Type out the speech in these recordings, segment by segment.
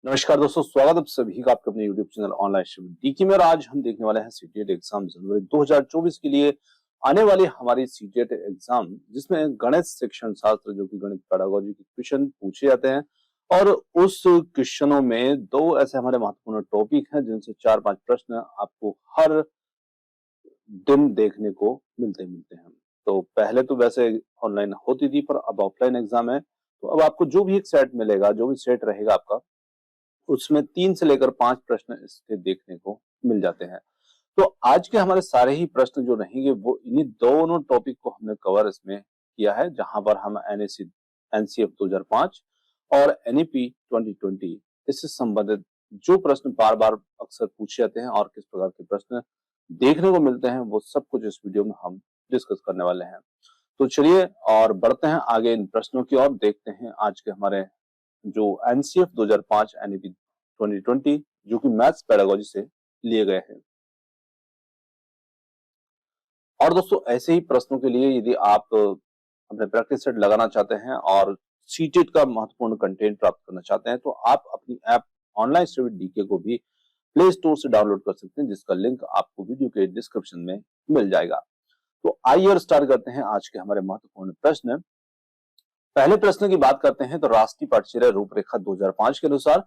नमस्कार दोस्तों, स्वागत है आप सभी का आपके अपने YouTube channel online study DK में। और आज हम देखने वाले हैं सीटेट एग्जाम जनवरी 2024 के लिए आने वाली हमारी सीटेट एग्जाम, जिसमें गणित शिक्षण शास्त्र जो कि गणित पेडागोजी के क्वेश्चन पूछे जाते हैं। और उस क्वेश्चनों में दो ऐसे हमारे महत्वपूर्ण टॉपिक हैं जिनसे 4-5 प्रश्न आपको हर दिन देखने को मिलते हैं। तो पहले तो वैसे ऑनलाइन होती थी, पर अब ऑफलाइन एग्जाम है। तो अब आपको जो भी एक सेट मिलेगा, जो भी सेट रहेगा आपका, उसमें 3 से लेकर 5 प्रश्न इसके देखने को मिल जाते हैं। तो आज के हमारे सारे ही प्रश्न जो रहेंगे वो इन्हीं दोनों टॉपिक को हमने कवर इसमें किया है, जहां पर हम एनसीएफ 2005 और एनईपी 2020 इससे संबंधित जो प्रश्न बार बार अक्सर पूछे जाते हैं और किस प्रकार के प्रश्न देखने को मिलते हैं, वो सब कुछ इस वीडियो में हम डिस्कस करने वाले हैं। तो चलिए और बढ़ते हैं आगे इन प्रश्नों की ओर। देखते हैं आज के हमारे जो एनसीएफ 2005 एनईपी 2020 जो कि मैथ्स पेडागोजी से लिए गए हैं। और दोस्तों, ऐसे ही प्रश्नों के लिए यदि आप अपने प्रैक्टिस सेट लगाना चाहते हैं और सीटेट का महत्वपूर्ण कंटेंट प्राप्त करना चाहते हैं, तो आप अपनी ऐप ऑनलाइन स्टडी डीके को भी प्ले स्टोर से डाउनलोड कर सकते हैं, जिसका लिंक आपको वीडियो के डिस्क्रिप्शन में मिल जाएगा। तो आइए स्टार्ट करते हैं आज के हमारे महत्वपूर्ण प्रश्न। पहले प्रश्न की बात करते हैं तो राष्ट्रीय पाठ्यचर्या रूपरेखा 2005 के अनुसार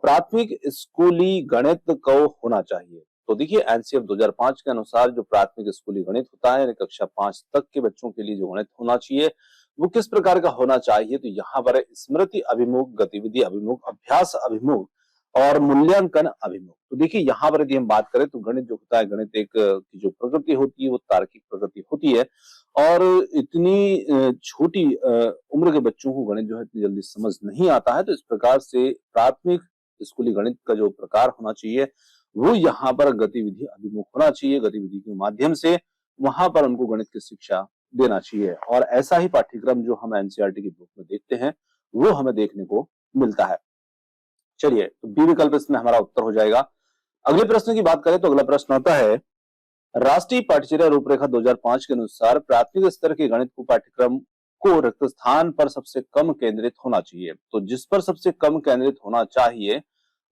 प्राथमिक स्कूली गणित को होना चाहिए। तो देखिए, एनसीएफ 2005 के अनुसार जो प्राथमिक स्कूली गणित होता है, कक्षा 5 तक के बच्चों के लिए जो गणित होना चाहिए वो किस प्रकार का होना चाहिए। तो यहाँ पर स्मृति अभिमुख, गतिविधि अभिमुख, अभ्यास अभिमुख और मूल्यांकन अभिमुख। तो देखिए, यहाँ पर यदि हम बात करें तो गणित जो होता है, गणित एक की जो प्रकृति होती है वो तार्किक प्रकृति होती है। और इतनी छोटी उम्र के बच्चों को गणित जो है इतनी जल्दी समझ नहीं आता है। तो इस प्रकार से प्राथमिक स्कूली गणित का जो प्रकार होना चाहिए वो यहाँ पर गतिविधि अभिमुख होना चाहिए। गतिविधि के माध्यम से वहां पर उनको गणित की शिक्षा देना चाहिए। और ऐसा ही पाठ्यक्रम जो हम एनसीईआरटी की बुक में देखते हैं वो हमें देखने को मिलता है। चलिए, तो बी विकल्प इसमें हमारा उत्तर हो जाएगा। अगले प्रश्न की बात करें तो अगला प्रश्न आता है, राष्ट्रीय पाठ्यचर्या रूपरेखा 2005 के अनुसार प्राथमिक स्तर के गणित को पाठ्यक्रम को रिक्त स्थान पर सबसे कम केंद्रित होना चाहिए। तो जिस पर सबसे कम केंद्रित होना चाहिए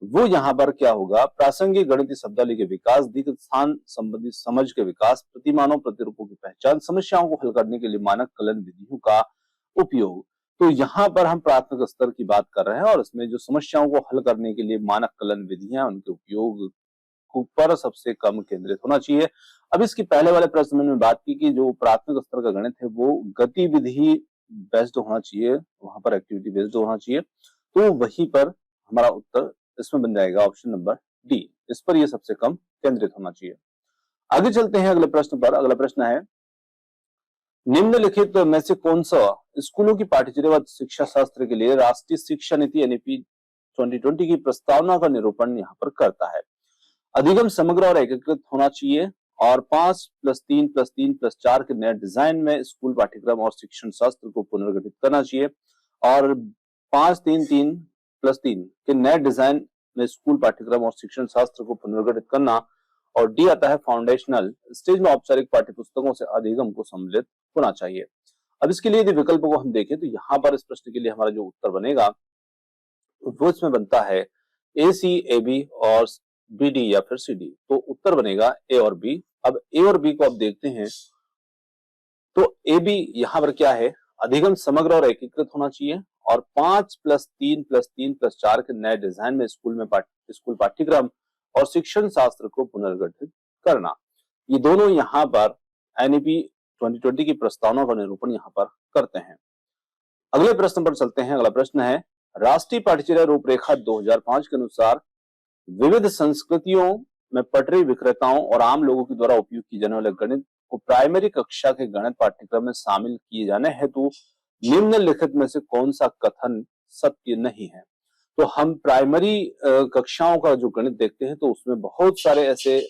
वो यहाँ पर क्या होगा, प्रासंगिक गणितीय शब्दावली के विकास, दीर्घ स्थान संबंधी समझ के विकास, प्रतिमानों प्रतिरूपों की पहचान, समस्याओं को हल करने के लिए मानक कलन विधियों का उपयोग। तो यहाँ पर हम प्राथमिक स्तर की बात कर रहे हैं और इसमें जो समस्याओं को हल करने के लिए मानक कलन विधियां, उनके उपयोग पर सबसे कम केंद्रित होना चाहिए। अब इसकी पहले वाले प्रश्न में बात की कि जो प्राथमिक स्तर का गणित है वो गतिविधि बेस्ड होना चाहिए, वहां पर एक्टिविटी बेस्ड होना चाहिए। तो वहीं पर हमारा उत्तर इसमें बन जाएगा ऑप्शन नंबर डी। इस पर यह सबसे कम केंद्रित होना चाहिए। आगे चलते हैं अगले प्रश्न पर। अगला प्रश्न है, निम्नलिखित में से कौन सा स्कूलों की पाठ्यचर्या व शिक्षा शास्त्र के लिए राष्ट्रीय शिक्षा नीति एनईपी 2020 की प्रस्तावना का निरूपण यहाँ पर करता है। अधिगम समग्र और एकीकृत होना चाहिए और 5+3+3+4 के नए डिजाइन में स्कूल पाठ्यक्रम और शिक्षण शास्त्र को पुनर्गठित करना चाहिए। और 5-3-3+3 के नए डिजाइन में स्कूल पाठ्यक्रम और शिक्षण शास्त्र को पुनर्गठित करना। और डी आता है, फाउंडेशनल स्टेज में औपचारिक पाठ्य पुस्तकों से अधिगम को सम्मिलित होना चाहिए। अब इसके लिए यदि विकल्प को हम देखें तो यहाँ पर इस प्रश्न के लिए हमारा जो उत्तर बनेगा वो इसमें बनता है ए, सी, ए, बी और बी, डी या फिर सी, डी। तो उत्तर बनेगा ए और बी। अब ए और बी को आप देखते हैं तो ए बी यहाँ पर क्या है, अधिगम समग्र और एकीकृत होना चाहिए और 5+3+3+4 के नए डिजाइन में स्कूल पाठ्यक्रम और शिक्षण शास्त्र को पुनर्गठित करना। ये दोनों यहाँ पर एनईपी 2020 की प्रस्तावना का निरूपण यहाँ पर करते हैं। अगले प्रश्न पर चलते हैं। अगला प्रश्न है, राष्ट्रीय पाठ्यचर्या रूपरेखा 2005 के अनुसार विविध संस्कृतियों में पटरी विक्रेताओं और आम लोगों के द्वारा उपयोग किए जाने वाले गणित को प्राइमरी कक्षा के गणित पाठ्यक्रम में शामिल किए जाने हेतु निम्नलिखित में से कौन सा कथन सत्य नहीं है। तो हम प्राइमरी कक्षाओं का जो गणित देखते हैं तो उसमें बहुत सारे ऐसे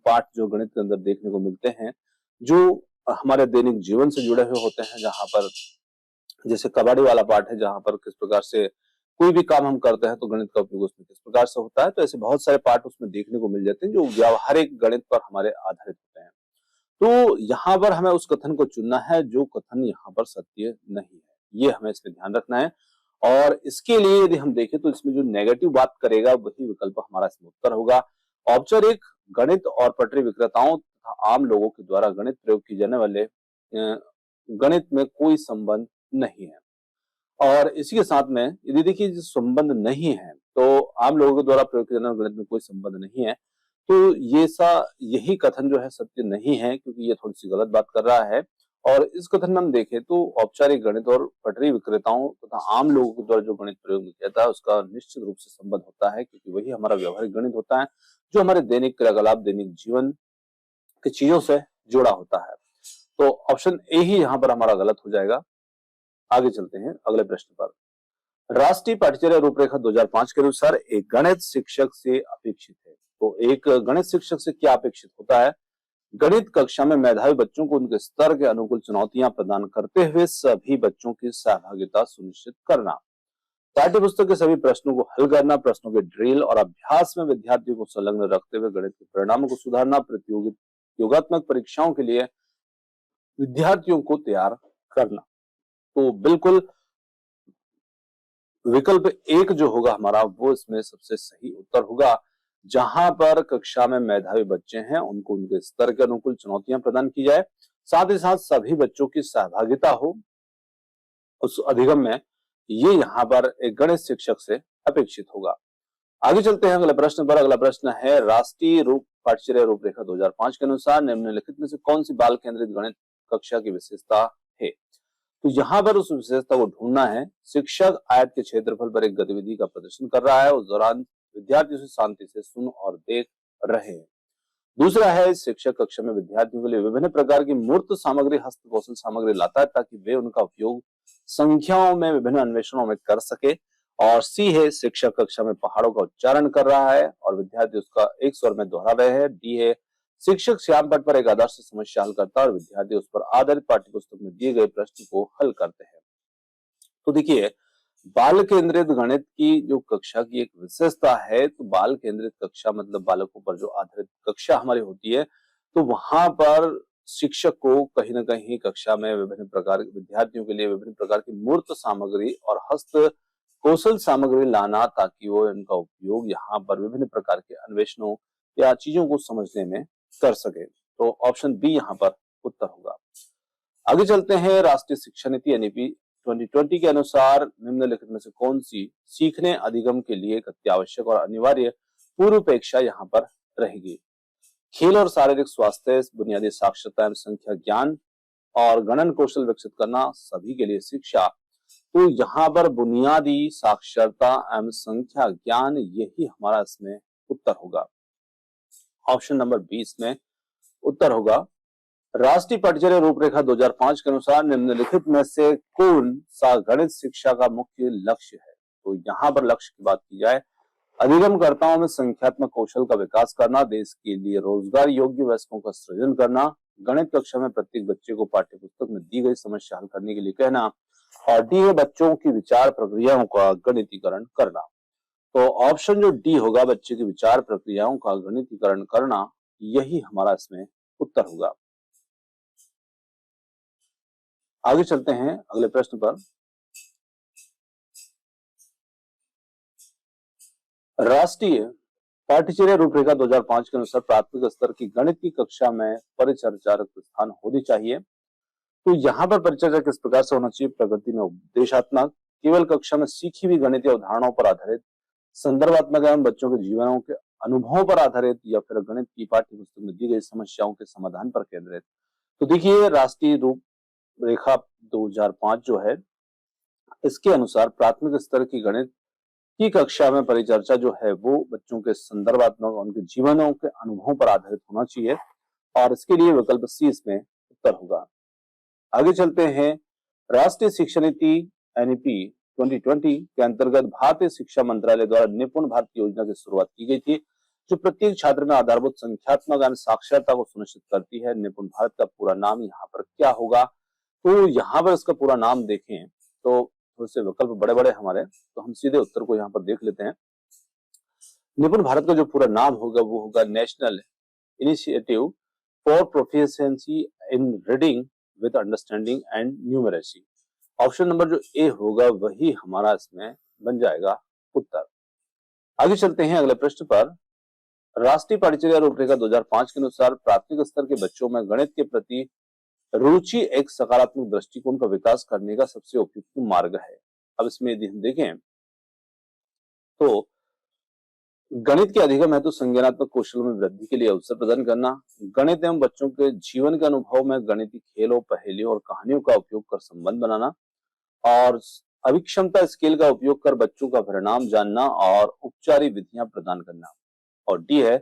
पाठ जो गणित के अंदर देखने को मिलते हैं जो हमारे दैनिक जीवन से जुड़े हुए होते हैं, जहां पर जैसे कबाड़ी वाला पाठ है, जहां पर किस प्रकार से कोई भी काम हम करते हैं तो गणित का उपयोग उसमें किस प्रकार से होता है। तो ऐसे बहुत सारे पाठ उसमें देखने को मिल जाते हैं जो व्यावहारिक गणित पर हमारे आधारित होते हैं। तो यहाँ पर हमें उस कथन को चुनना है जो कथन यहाँ पर सत्य नहीं है, ये हमें इसमें ध्यान रखना है। और इसके लिए यदि हम देखें तो इसमें जो नेगेटिव बात करेगा वही विकल्प हमारा इसमें उत्तर होगा। औपचारिक गणित और पटरी विक्रेताओं तथा आम लोगों के द्वारा गणित प्रयोग किए जाने वाले गणित में कोई संबंध नहीं है। और इसी के साथ में यदि देखिए जो संबंध नहीं है तो आम लोगों के द्वारा प्रयोग किए जाने वाले गणित में कोई संबंध नहीं है, तो यही कथन जो है सत्य नहीं है, क्योंकि ये थोड़ी सी गलत बात कर रहा है। और इस कथन में हम देखें तो औपचारिक गणित और पटरी विक्रेताओं तथा आम लोगों के द्वारा जो गणित प्रयोग किया जाता है उसका निश्चित रूप से संबंध होता है, क्योंकि वही हमारा व्यवहारिक गणित होता है जो हमारे दैनिक क्रियाकलाप, दैनिक जीवन की चीजों से जुड़ा होता है। तो ऑप्शन ए ही यहाँ पर हमारा गलत हो जाएगा। आगे चलते हैं अगले प्रश्न पर। राष्ट्रीय पाठ्यचर्या रूपरेखा 2005 के अनुसार एक गणित शिक्षक से अपेक्षित है। तो एक गणित शिक्षक से क्या अपेक्षित होता है? गणित कक्षा में मेधावी बच्चों को उनके स्तर के अनुकूल चुनौतियां प्रदान करते हुए सभी बच्चों की सहभागिता सुनिश्चित करना, पाठ्य पुस्तक के सभी प्रश्नों को हल करना, प्रश्नों के ड्रिल और अभ्यास में विद्यार्थियों को संलग्न रखते हुए गणित के परिणामों को सुधारना, प्रतियोगित योगात्मक परीक्षाओं के लिए विद्यार्थियों को तैयार करना। तो बिल्कुल विकल्प एक जो होगा हमारा वो इसमें सबसे सही उत्तर होगा, जहां पर कक्षा में मेधावी बच्चे हैं उनको उनके स्तर के अनुकूल चुनौतियां प्रदान की जाए, साथ ही साथ सभी बच्चों की सहभागिता हो उस अधिगम में, ये यहाँ पर एक गणित शिक्षक से अपेक्षित होगा। आगे चलते हैं अगले प्रश्न पर। अगला प्रश्न है राष्ट्रीय रूप पाठ्यचर्या रूपरेखा 2005 के अनुसार निम्नलिखित में से कौन सी बाल केंद्रित गणित कक्षा की विशेषता है? तो यहाँ पर उस विशेषता को ढूंढना है। शिक्षक आयत के क्षेत्रफल पर एक गतिविधि का प्रदर्शन कर रहा है, उस दौरान विद्यार्थी उसे शांति से सुन और देख रहे हैं। दूसरा है शिक्षक कक्षा में विद्यार्थियों के लिए विभिन्न प्रकार की मूर्त सामग्री, हस्त कौशल सामग्री लाता है ताकि वे उनका उपयोग संख्याओं में विभिन्न अन्वेषणों में कर सके। और सी है शिक्षक कक्षा में पहाड़ों का उच्चारण कर रहा है और विद्यार्थी उसका एक स्वर में दोहरा रहे हैं। डी है शिक्षक श्याम पट पर एक आदर्श समस्या हल करता है और विद्यार्थी उस पर आधारित पाठ्यपुस्तक में दिए गए प्रश्न को हल करते हैं। तो देखिए बाल केंद्रित गणित की जो कक्षा की एक विशेषता है, तो बाल केंद्रित कक्षा मतलब बालकों पर जो आधारित कक्षा हमारी होती है, तो वहां पर शिक्षक को कहीं ना कहीं कक्षा में विभिन्न प्रकार के विद्यार्थियों के लिए विभिन्न प्रकार की मूर्त सामग्री और हस्त कौशल सामग्री लाना, ताकि वो इनका उपयोग यहाँ पर विभिन्न प्रकार के अन्वेषणों या चीजों को समझने में कर सके। तो ऑप्शन बी यहाँ पर उत्तर होगा। आगे चलते हैं राष्ट्रीय शिक्षा नीति एनईपी 2020 के अनुसार निम्नलिखित में से कौन सी सीखने अधिगम के लिए एक अत्यावश्यक और अनिवार्य पूर्वापेक्षा यहाँ पर रहेगी? खेल और शारीरिक स्वास्थ्य, बुनियादी साक्षरता एवं संख्या ज्ञान और गणन कौशल विकसित करना, सभी के लिए शिक्षा। तो यहाँ पर बुनियादी साक्षरता एवं संख्या ज्ञान यही हमारा इसमें उत्तर होगा। ऑप्शन नंबर 20 में उत्तर होगा। राष्ट्रीय पाठ्यचर्या रूपरेखा 2005 के अनुसार निम्नलिखित में से कौन सा गणित शिक्षा का मुख्य लक्ष्य है? तो यहाँ पर लक्ष्य की बात की जाए, अधिगमकर्ताओं में संख्यात्मक कौशल का विकास करना, देश के लिए रोजगार योग्य वयस्कों का सृजन करना, गणित कक्षा में प्रत्येक बच्चे को पाठ्यपुस्तक में दी गई समस्या हल करने के लिए कहना, और डी है बच्चों की विचार प्रक्रियाओं का गणितीकरण करना। तो ऑप्शन जो डी होगा, बच्चे की विचार प्रक्रियाओं का गणितीकरण करना, यही हमारा इसमें उत्तर होगा। आगे चलते हैं अगले प्रश्न पर। राष्ट्रीय पाठ्यचर्या रूपरेखा 2005 के अनुसार प्राथमिक स्तर की गणित की कक्षा में परिचर्चा रक्त स्थान होनी चाहिए। तो यहाँ पर परिचर्चा किस प्रकार से होना चाहिए? प्रगति में उपदेशात्मक, केवल कक्षा में सीखी हुई गणितीय अवधारणाओं पर आधारित, संदर्भात्मक एवं बच्चों के जीवनों के अनुभवों पर आधारित, या फिर गणित की पाठ्यपुस्तक में दी गई समस्याओं के समाधान पर केंद्रित। तो देखिए राष्ट्रीय रूपरेखा 2005 जो है, इसके अनुसार प्राथमिक स्तर की गणित की कक्षा में परिचर्चा जो है वो बच्चों के संदर्भात्मक, उनके जीवनों के अनुभवों पर आधारित होना चाहिए, और इसके लिए विकल्प सी इसमें उत्तर होगा। आगे चलते हैं। राष्ट्रीय शिक्षा नीति एनईपी 2020 के अंतर्गत भारतीय शिक्षा मंत्रालय द्वारा निपुण भारत योजना की शुरुआत की गई थी, जो प्रत्येक छात्र में आधारभूत संख्यात्मक एवं साक्षरता को सुनिश्चित करती है। निपुण भारत का पूरा नाम यहाँ पर क्या होगा? तो यहाँ पर इसका पूरा नाम देखें तो थोड़े से विकल्प बड़े बड़े हमारे, तो हम सीधे उत्तर को यहाँ पर देख लेते हैं। निपुण भारत का जो पूरा नाम होगा वो होगा national initiative for proficiency in reading with understanding and numeracy. Option number जो ए होगा वही हमारा इसमें बन जाएगा उत्तर। आगे चलते हैं अगले प्रश्न पर। राष्ट्रीय पाठ्यचर्या रूपरेखा 2005 के अनुसार प्राथमिक स्तर के बच्चों में गणित के प्रति रुचि एक सकारात्मक दृष्टिकोण का विकास करने का सबसे उपयुक्त मार्ग है। अब इसमें यदि हम देखें तो गणित के अधिगम महत्व संज्ञानात्मक कौशल में वृद्धि के लिए अवसर प्रदान करना, गणित एवं बच्चों के जीवन के अनुभव में गणितीय खेलों, पहेलियों और कहानियों का उपयोग कर संबंध बनाना और अभिक्षमता स्केल का उपयोग कर बच्चों का परिणाम जानना और उपचारिक विधियां प्रदान करना। और डी है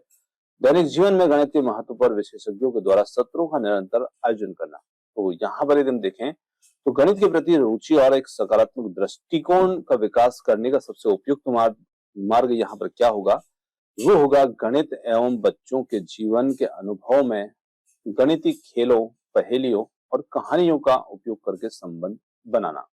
दैनिक जीवन में गणित के महत्व पर विशेषज्ञों के द्वारा सत्रों का निरंतर आयोजन करना। तो यहाँ पर यदि हम देखें तो गणित के प्रति रुचि और एक सकारात्मक दृष्टिकोण का विकास करने का सबसे उपयुक्त मार्ग यहाँ पर क्या होगा, वो होगा गणित एवं बच्चों के जीवन के अनुभव में गणितीय खेलों, पहेलियों और कहानियों का उपयोग करके संबंध बनाना।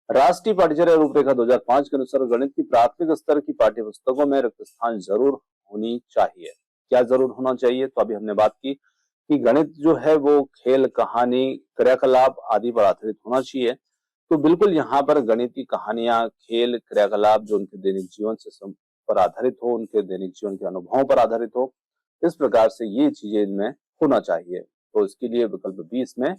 राष्ट्रीय पाठ्यचर्या रूपरेखा 2005 के अनुसार गणित की प्राथमिक स्तर की पाठ्य पुस्तकों में रिक्त स्थान जरूर होनी चाहिए। क्या जरूर होना चाहिए? तो अभी हमने बात की कि गणित जो है वो खेल, कहानी, क्रियाकलाप आदि पर आधारित होना चाहिए। तो बिल्कुल यहाँ पर गणितीय कहानियां, खेल, क्रियाकलाप जो उनके दैनिक जीवन से पर आधारित हो, उनके दैनिक जीवन के अनुभवों पर आधारित हो, इस प्रकार से ये चीजें इनमें होना चाहिए। तो इसके लिए विकल्प बी इसमें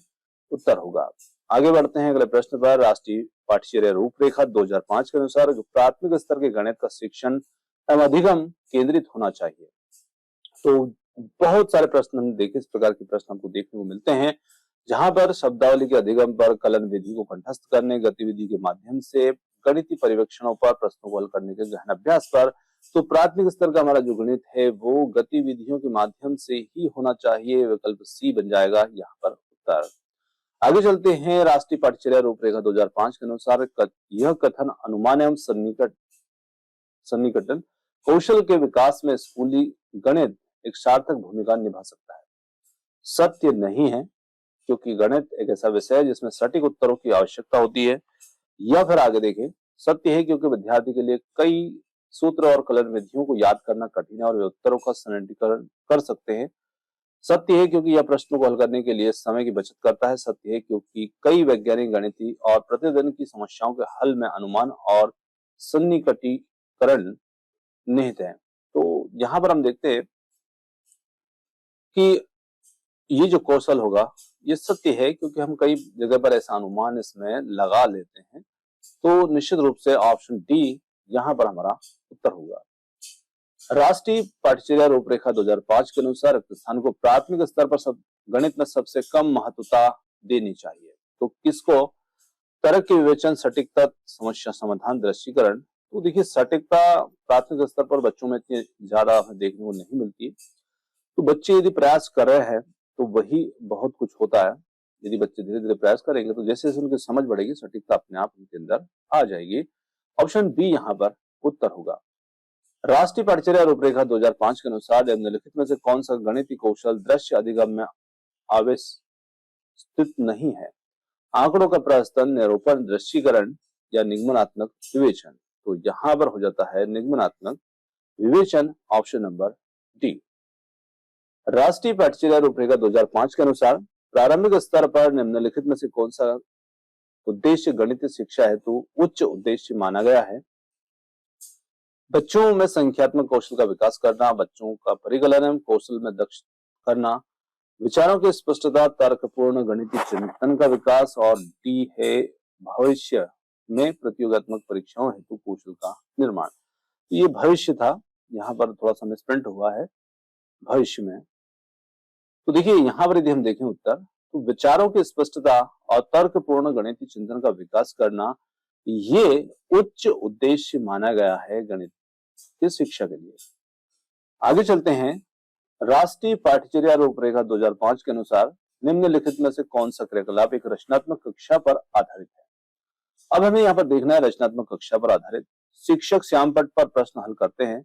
उत्तर होगा। आगे बढ़ते हैं अगले प्रश्न पर। राष्ट्रीय पाठ्यचर्या रूपरेखा 2005 के अनुसार प्राथमिक स्तर के गणित का शिक्षण एवं अधिगम केंद्रित होना चाहिए। तो बहुत सारे प्रश्न हम देखें, इस प्रकार के प्रश्न हमको देखने को मिलते हैं जहां पर शब्दावली के अधिगम पर, कलन विधि को कंठस्थ करने, गतिविधि के माध्यम से गणितीय परिवेक्षणों पर, प्रश्नों को हल करने के गहन अभ्यास पर। तो प्राथमिक स्तर का हमारा जो गणित है वो गतिविधियों के माध्यम से ही होना चाहिए। विकल्प सी बन जाएगा यहाँ पर उत्तर। आगे चलते हैं। राष्ट्रीय पाठ्यचर्या रूपरेखा 2005 के अनुसार यह कथन अनुमान एवं सन्निकटन कौशल के विकास में स्कूली गणित एक सार्थक भूमिका निभा सकता है, सत्य नहीं है, क्योंकि गणित एक ऐसा विषय है जिसमें सटीक उत्तरों की आवश्यकता होती है। या फिर आगे देखें, सत्य है क्योंकि विद्यार्थी के लिए कई सूत्र और कलन विधियों को याद करना कठिन है और वे उत्तरों का सरलीकरण कर सकते हैं। सत्य है क्योंकि यह प्रश्नों को हल करने के लिए समय की बचत करता है। सत्य है क्योंकि कई वैज्ञानिक गणितीय और प्रतिदिन की समस्याओं के हल में अनुमान और सन्निकटीकरण निहित है। तो यहाँ पर हम देखते हैं कि ये जो कौशल होगा ये सत्य है क्योंकि हम कई जगह पर ऐसा अनुमान इसमें लगा लेते हैं। तो निश्चित रूप से ऑप्शन डी यहाँ पर हमारा उत्तर होगा। राष्ट्रीय पाठ्यचर्या रूपरेखा 2005 के अनुसार स्थान को प्राथमिक स्तर पर गणित में सबसे कम महत्वता देनी चाहिए। तो किसको? तर्क के विवेचन, सटीकता, समस्या समाधान, दृष्टिकरण। तो देखिए सटीकता प्राथमिक स्तर पर बच्चों में इतनी ज्यादा देखने को नहीं मिलती। तो बच्चे यदि प्रयास कर रहे हैं तो वही बहुत कुछ होता है। यदि बच्चे धीरे धीरे प्रयास करेंगे तो जैसे जैसे उनकी समझ बढ़ेगी, सटीकता अपने आप उनके अंदर आ जाएगी। ऑप्शन बी यहाँ पर उत्तर होगा। राष्ट्रीय पाठ्यचर्या रूपरेखा 2005 के अनुसार निम्नलिखित में से कौन सा गणितीय कौशल दृश्य अधिगम में आवस्थित नहीं है? आंकड़ों का प्रस्तन, निरूपण, दृश्यीकरण या निगमनात्मक विवेचन। तो यहां पर हो जाता है निगमनात्मक विवेचन, ऑप्शन नंबर डी। राष्ट्रीय पाठ्यचर्या रूपरेखा 2005 के अनुसार प्रारंभिक स्तर पर निम्नलिखित में से कौन सा उद्देश्य गणितीय शिक्षा हेतु उच्च उद्देश्य माना गया है? बच्चों में संख्यात्मक कौशल का विकास करना, बच्चों का परिकलन एवं कौशल में दक्ष करना, विचारों की स्पष्टता, तर्कपूर्ण गणितीय चिंतन का विकास। और डी है भविष्य में प्रतियोगात्मक परीक्षाओं हेतु कौशल का निर्माण। ये भविष्य था, यहाँ पर थोड़ा सा मिसप्रिंट हुआ है भविष्य में। तो देखिए यहाँ पर यदि हम देखें उत्तर, तो विचारों की स्पष्टता और तर्कपूर्ण गणितीय चिंतन का विकास करना ये उच्च उद्देश्य माना गया है गणित की शिक्षा के लिए। आगे चलते हैं। राष्ट्रीय पाठ्यचर्या रूपरेखा 2005 के अनुसार निम्नलिखित में से कौन सा क्रियाकलाप एक रचनात्मक कक्षा पर आधारित है? अब हमें यहाँ पर देखना है रचनात्मक कक्षा पर आधारित। शिक्षक श्यामपट्ट पर प्रश्न हल करते हैं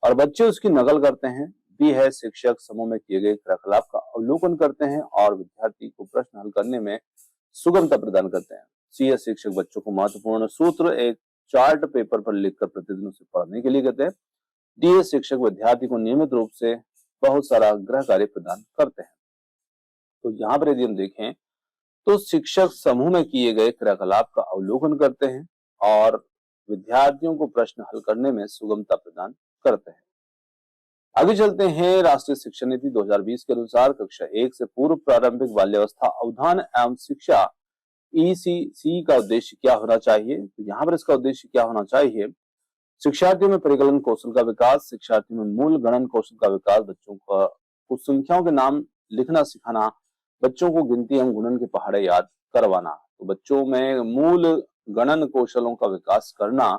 और बच्चे उसकी नकल करते हैं। बी है शिक्षक समूह में किए गए क्रियाकलाप का अवलोकन करते हैं और विद्यार्थी को प्रश्न हल करने में सुगमता प्रदान करते हैं। सी है शिक्षक बच्चों को महत्वपूर्ण सूत्र एक चार्ट पेपर पर लिखकर प्रतिदिन उसे पढ़ने के लिए कहते हैं। डी है शिक्षक विद्यार्थी को नियमित रूप से बहुत सारा गृह कार्य प्रदान करते हैं। तो यहाँ पर यदि हम देखें तो शिक्षक समूह में किए गए क्रियाकलाप का अवलोकन करते हैं और विद्यार्थियों को प्रश्न हल करने में सुगमता प्रदान करते हैं। आगे चलते हैं। राष्ट्रीय शिक्षा नीति 2020 के अनुसार कक्षा 1 से पूर्व प्रारंभिक बाल्यावस्था अवधान एवं शिक्षा ECC का उद्देश्य क्या होना चाहिए? तो यहाँ पर इसका उद्देश्य क्या होना चाहिए? शिक्षार्थियों में परिकलन कौशल का विकास, शिक्षार्थियों में मूल गणन कौशल का विकास, बच्चों का कुछ संख्याओं के नाम लिखना सिखाना, बच्चों को गिनती एवं गुणन के पहाड़े याद करवाना। तो बच्चों में मूल गणन कौशलों का विकास करना,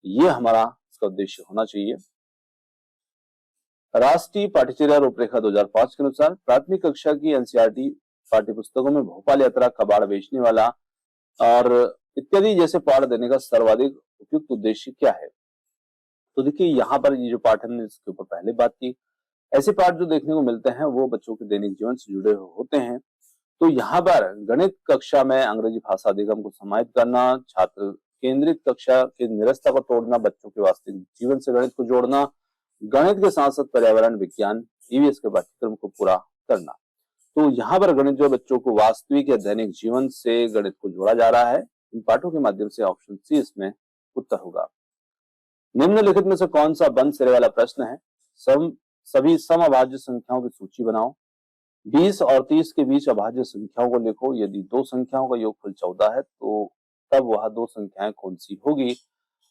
ये हमारा इसका उद्देश्य होना चाहिए। राष्ट्रीय पाठ्यचर्या रूपरेखा 2005 के अनुसार प्राथमिक कक्षा की NCERT पाठ्य पुस्तकों में भोपाल यात्रा, कबाड़ बेचने वाला और इत्यादि जैसे पाठ देने का सर्वाधिक उपयुक्त उद्देश्य क्या है? तो देखिए यहाँ पर ये जो पाठ हमने इसके ऊपर पहले बात की, ऐसे पाठ जो देखने को मिलते हैं वो बच्चों के दैनिक जीवन से जुड़े होते हैं। तो यहाँ पर गणित कक्षा में अंग्रेजी भाषा अधिगम को समाहित करना, छात्र केंद्रित कक्षा की निरस्ता को तोड़ना, बच्चों के वास्तविक जीवन से गणित को जोड़ना, गणित के साथ साथ पर्यावरण विज्ञान EVS के पाठ्यक्रम को पूरा करना। तो यहाँ पर गणित जो बच्चों को वास्तविक या दैनिक जीवन से गणित को जोड़ा जा रहा है। इन पाठों के माध्यम से ऑप्शन सी इसमें उत्तर होगा। निम्नलिखित में से कौन सा बंद सिरे वाला प्रश्न है? सभी समअभाज्य संख्याओं की सूची बनाओ। 20 और 30 के बीच अभाज्य संख्याओं को लिखो। यदि दो संख्याओं का योगफल 14 है तो तब वह दो संख्याएं कौन सी होगी?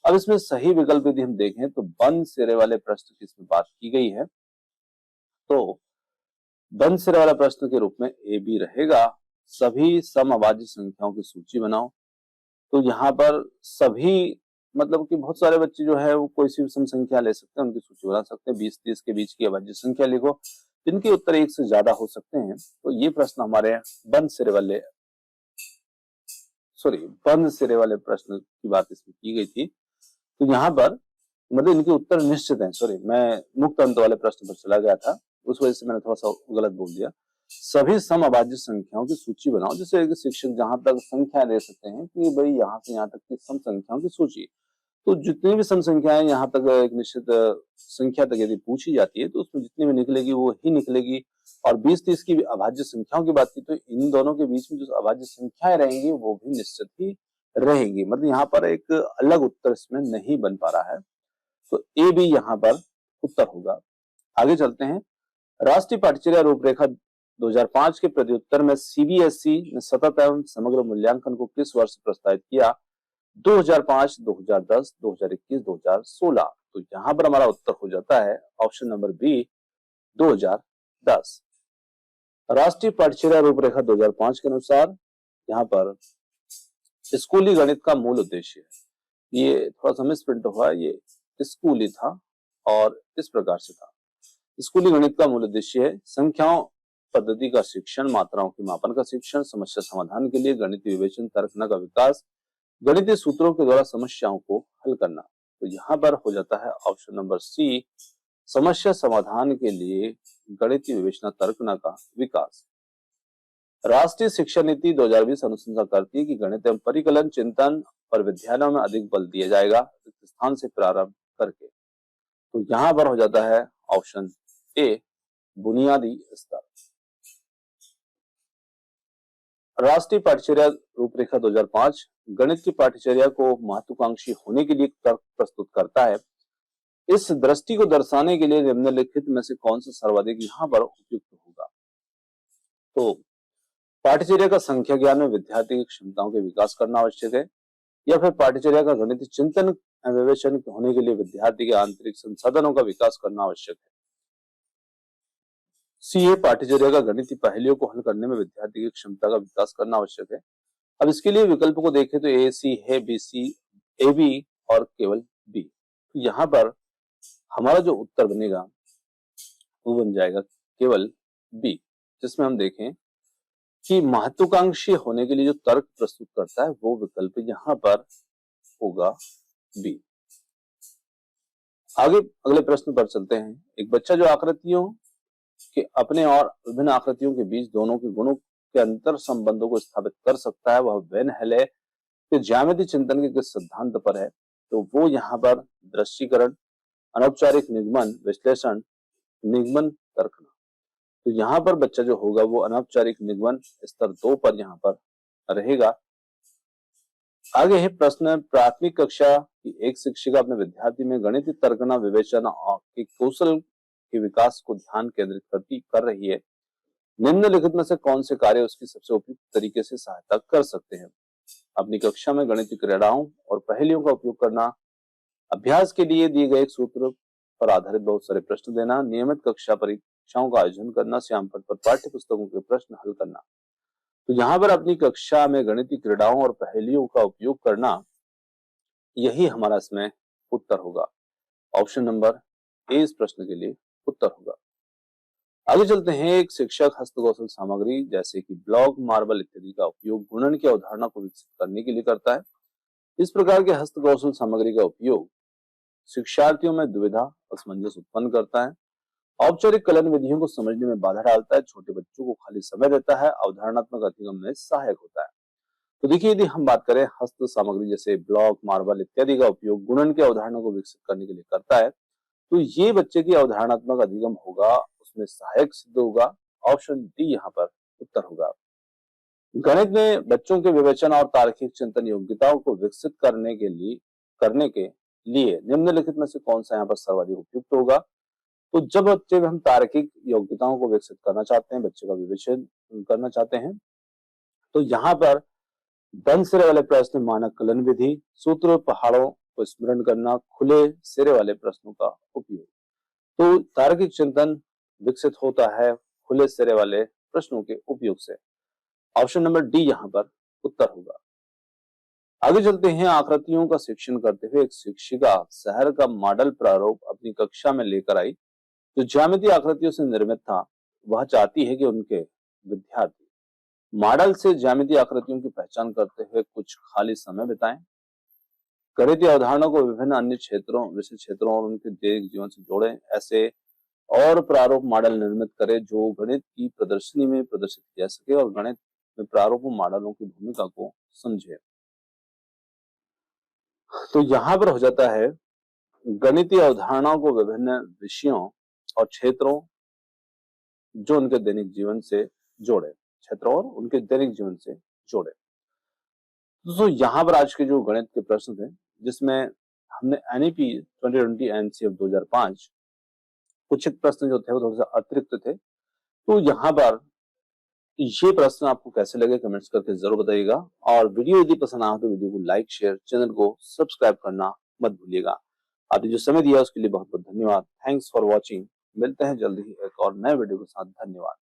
अब इसमें सही विकल्प यदि हम देखें तो बंद सिरे वाले प्रश्न की इसमें बात की गई है। तो बंद सिरे वाला प्रश्न के रूप में ए बी रहेगा। सभी समअभाज्य संख्याओं की सूची बनाओ। तो यहाँ पर सभी मतलब कि बहुत सारे बच्चे जो है वो कोई सी सम संख्या ले सकते हैं, उनकी सूची बना सकते हैं। 20-30 के बीच की अभाज्य संख्या लिखो जिनके उत्तर एक से ज्यादा हो सकते हैं। तो ये प्रश्न हमारे बंद सिरे वाले प्रश्न की बात इसमें की गई थी। तो यहाँ पर मतलब इनके उत्तर निश्चित हैं। मैं मुक्त अंत वाले प्रश्न पर चला गया था, उस वजह से मैंने थोड़ा सा गलत बोल दिया। सभी समअभाज्य संख्याओं की सूची बनाओ। जैसे शिक्षक जहां तक संख्या दे सकते हैं कि भाई यहाँ से यहाँ तक की सम संख्याओं की सूची, तो जितनी भी सम संख्याएं यहाँ तक एक निश्चित संख्या तक यदि पूछी जाती है तो उसमें जितनी भी निकलेगी वो ही निकलेगी। और 20-30 की अभाज्य संख्याओं की बात की तो इन दोनों के बीच में जो अभाज्य संख्याएं रहेंगी वो भी निश्चित ही रहेंगी। मतलब यहाँ पर एक अलग उत्तर इसमें नहीं बन पा रहा है। तो ए भी यहाँ पर उत्तर होगा। आगे चलते हैं। राष्ट्रीय पाठ्यचर्या रूपरेखा 2005 के प्रत्युत्तर में CBSE ने सतत एवं समग्र मूल्यांकन को किस वर्ष प्रस्तावित किया? 2005, 2010, 2021, 2016। तो यहाँ पर हमारा उत्तर हो जाता है ऑप्शन नंबर बी 2010। राष्ट्रीय पाठ्यचर्या रूपरेखा 2005 के अनुसार यहाँ पर स्कूली गणित का मूल उद्देश्य है। ये थोड़ा सा मिसप्रिंट हुआ, ये स्कूली था और इस प्रकार से था। स्कूली गणित का मूल उद्देश्य है संख्याओं पद्धति का शिक्षण, मात्राओं के मापन का शिक्षण, समस्या समाधान के लिए गणितीय विवेचन तर्कना का विकास, गणितीय सूत्रों के द्वारा समस्याओं को हल करना। तो यहाँ पर हो जाता है ऑप्शन नंबर सी समस्या समाधान के लिए गणितीय विवेचना तर्कना का विकास। राष्ट्रीय शिक्षा नीति 2020 अनुशंसा करती है कि गणित एवं परिकलन चिंतन पर विद्यालयों में अधिक बल दिया जाएगा रिक्त स्थान से प्रारंभ करके। तो यहाँ पर हो जाता है ऑप्शन ए बुनियादी स्तर। राष्ट्रीय पाठ्यचर्या रूपरेखा 2005 गणित की पाठ्यचर्या को महत्वाकांक्षी होने के लिए तर्क प्रस्तुत करता है। इस दृष्टि को दर्शाने के लिए निम्नलिखित में से कौन सा सर्वाधिक यहाँ पर उपयुक्त होगा? तो पाठ्यचर्या का संख्या ज्ञान में विद्यार्थी की क्षमताओं के विकास करना आवश्यक है, या फिर पाठ्यचर्या का गणितीय चिंतन विवेचन होने के लिए विद्यार्थी के आंतरिक संसाधनों का विकास करना आवश्यक है। सी है पाठ्यचर्या का गणितीय पहेलियों को हल करने में विद्यार्थी की क्षमता का विकास करना आवश्यक है। अब इसके लिए विकल्प को देखें तो ए सी है, बी सी, ए बी और केवल बी। तो यहाँ पर हमारा जो उत्तर बनेगा वो बन जाएगा केवल बी, जिसमें हम देखें कि महत्वाकांक्षी होने के लिए जो तर्क प्रस्तुत करता है वो विकल्प यहाँ पर होगा बी। आगे अगले प्रश्न पर चलते हैं। एक बच्चा जो आकृतियों के अपने और विभिन्न आकृतियों के बीच दोनों के गुणों के अंतर संबंधों को स्थापित कर सकता है, वह वेन हेले के ज्यामितीय चिंतन के किस सिद्धांत पर है? तो वो यहाँ पर दृश्यीकरण, अनौपचारिक निगमन, विश्लेषण, निगमन, तर्कना। तो यहाँ पर बच्चा जो होगा वो अनौपचारिक निगमन स्तर 2 पर यहाँ पर रहेगा। आगे है प्रश्न, प्राथमिक कक्षा की एक शिक्षिका अपने विद्यार्थी में गणितीय तर्कना विवेचना के कौशल के विकास को ध्यान केंद्रित कर रही है। निम्नलिखित में से कौन से कार्य उसकी सबसे उपयुक्त तरीके से सहायता कर सकते हैं? अपनी कक्षा में गणितीय क्रीड़ाओं और पहेलियों का उपयोग करना, अभ्यास के लिए दिए गए एक सूत्र पर आधारित बहुत सारे प्रश्न देना, नियमित कक्षा परीक्षाओं का आयोजन करना, श्याम पट्ट पर पाठ्य पुस्तकों के प्रश्न हल करना। तो यहाँ पर अपनी कक्षा में गणितीय क्रीड़ाओं और पहेलियों का उपयोग करना, यही हमारा इसमें उत्तर होगा। ऑप्शन नंबर ए इस प्रश्न के लिए उत्तर होगा। आगे चलते हैं। एक शिक्षक हस्तकौशल सामग्री जैसे कि ब्लॉक, मार्बल इत्यादि का उपयोग गुणन की अवधारणा को विकसित करने के लिए करता है। इस प्रकार के हस्तकौशल सामग्री का उपयोग शिक्षार्थियों में दुविधा, असमंजस उत्पन्न करता है, औपचारिक कलन विधियों को समझने में बाधा डालता है, छोटे बच्चों को खाली समय देता है, अवधारणात्मक अधिगम में सहायक होता है। तो देखिए, यदि हम बात करें हस्त सामग्री जैसे ब्लॉक, मार्बल इत्यादि का उपयोग गुणन की अवधारणा को विकसित करने के लिए करता है, तो ये बच्चे की अवधारणात्मक अधिगम होगा, उसमें सहायक सिद्ध होगा। ऑप्शन डी यहाँ पर उत्तर होगा। गणित में बच्चों के विवेचन और तार्किक चिंतन योग्यताओं को विकसित करने के लिए निम्नलिखित में से कौन सा यहाँ पर सर्वाधिक उपयुक्त होगा? तो जब बच्चे में हम तार्किक योग्यताओं को विकसित करना चाहते हैं, बच्चे का विवेचन करना चाहते हैं, तो यहाँ पर दंड सिरे वाले प्रश्न, मानक कलन विधि, सूत्र, पहाड़ों को स्मरण करना, खुले सिरे वाले प्रश्नों का उपयोग। तो तार्किक चिंतन विकसित होता है खुले सिरे वाले प्रश्नों के उपयोग से। ऑप्शन नंबर डी यहाँ पर उत्तर होगा। आगे चलते हैं। आकृतियों का शिक्षण करते हुए एक शिक्षिका शहर का मॉडल प्रारूप अपनी कक्षा में लेकर आई, जो ज्यामितीय आकृतियों से निर्मित था। वह चाहती है कि उनके विद्यार्थी मॉडल से ज्यामितीय आकृतियों की पहचान करते हुए कुछ खाली समय बिताएं, गणितीय अवधारणा को विभिन्न अन्य विशेष क्षेत्रों और उनके दैनिक जीवन से जोड़ें। ऐसे और प्रारूप मॉडल निर्मित करें जो गणित की प्रदर्शनी में प्रदर्शित किया सके और गणित में प्रारूप मॉडलों की भूमिका को समझे। तो यहाँ पर हो जाता है, गणितीय अवधारणाओं को विभिन्न विषयों और क्षेत्रों जो उनके दैनिक जीवन से जोड़े, क्षेत्रों और उनके दैनिक जीवन से जोड़े। दोस्तों, यहाँ पर आज के जो गणित के प्रश्न थे, जिसमें हमने एनईपी 2020 एनसीएफ 2005 कुछ एक प्रश्न जो थे वो थोड़े से अतिरिक्त थे। तो यहाँ पर ये प्रश्न आपको कैसे लगे कमेंट्स करके जरूर बताइएगा, और वीडियो यदि पसंद आया तो वीडियो को लाइक, शेयर, चैनल को सब्सक्राइब करना मत भूलिएगा। आपने जो समय दिया उसके लिए बहुत बहुत धन्यवाद। Thanks for watching. मिलते हैं जल्दी ही एक और नए वीडियो के साथ। धन्यवाद।